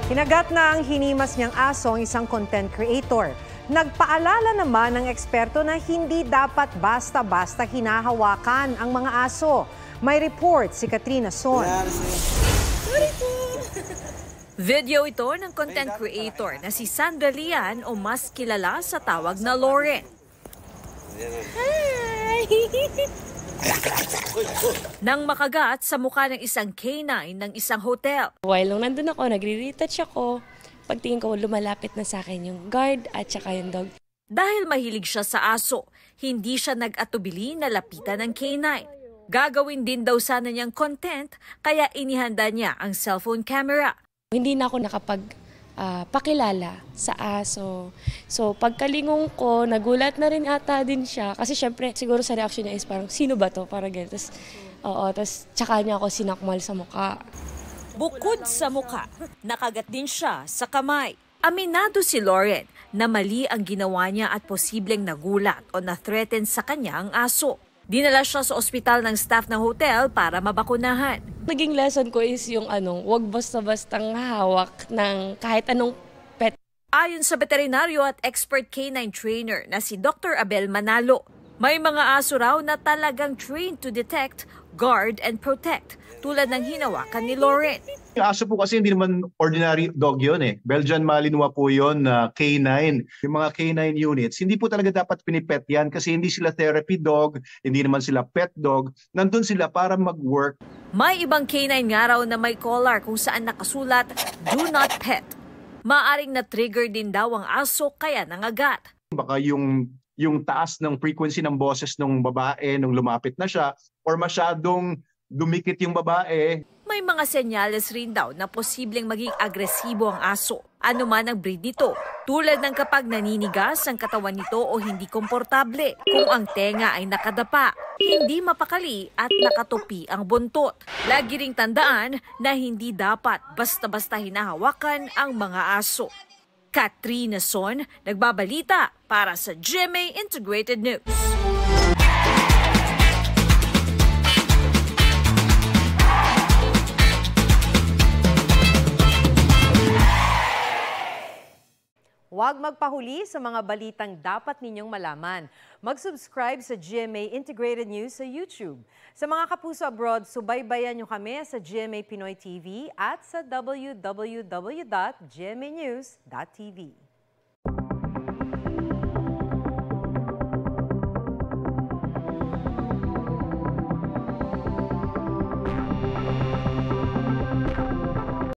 Kinagat na ang hinimas niyang aso ang isang content creator. Nagpaalala naman ng eksperto na hindi dapat basta-basta hinahawakan ang mga aso. May report si Katrina Son. Video ito ng content creator na si Sandra Lian o mas kilala sa tawag na Lauren. Hi! Nang makagat sa mukha ng isang canine ng isang hotel. While nung nandun ako, nagre-retouch ako. Pagtingin ko, lumalapit na sa akin yung guard at saka yung dog. Dahil mahilig siya sa aso, hindi siya nag-atubili na lapitan ng canine. Gagawin din daw sana niyang content, kaya inihanda niya ang cellphone camera. Hindi na ako pakilala sa aso. So pagkalingon ko, nagulat na rin ata din siya. Kasi syempre, siguro sa reaction niya is parang, sino ba to? Parang ganyan. Tapos tsaka niya ako sinakmal sa mukha. Bukod sa mukha, nakagat din siya sa kamay. Aminado si Lauren na mali ang ginawa niya at posibleng nagulat o na-threaten sa kanya ang aso. Dinala siya sa ospital ng staff ng hotel para mabakunahan. Naging lesson ko is yung wag basta-bastang hawak ng kahit anong pet. Ayon sa veterinaryo at expert canine trainer na si Dr. Abel Manalo, may mga aso raw na talagang trained to detect, guard, and protect, tulad ng hinawakan ni Lauren. Yung aso po kasi hindi naman ordinary dog yun eh. Belgian Malinois po yun na canine. Yung mga canine units, hindi po talaga dapat pinipet yan kasi hindi sila therapy dog, hindi naman sila pet dog. Nandun sila para mag-work. May ibang canine nga raw na may collar kung saan nakasulat, "Do not pet." Maaring na-trigger din daw ang aso kaya nangagat. Baka yung taas ng frequency ng boses ng babae nung lumapit na siya or masyadong dumikit yung babae. May mga senyales rin daw na posibleng maging agresibo ang aso, ano man ang breed nito, tulad ng kapag naninigas ang katawan nito o hindi komportable, kung ang tenga ay nakadapa, hindi mapakali at nakatupi ang buntot. Lagi ring tandaan na hindi dapat basta-basta hinahawakan ang mga aso. Katrina Son, nagbabalita para sa GMA Integrated News. Huwag magpahuli sa mga balitang dapat ninyong malaman. Mag-subscribe sa GMA Integrated News sa YouTube. Sa mga kapuso abroad, subaybayan nyo kami sa GMA Pinoy TV at sa www.gmanews.tv.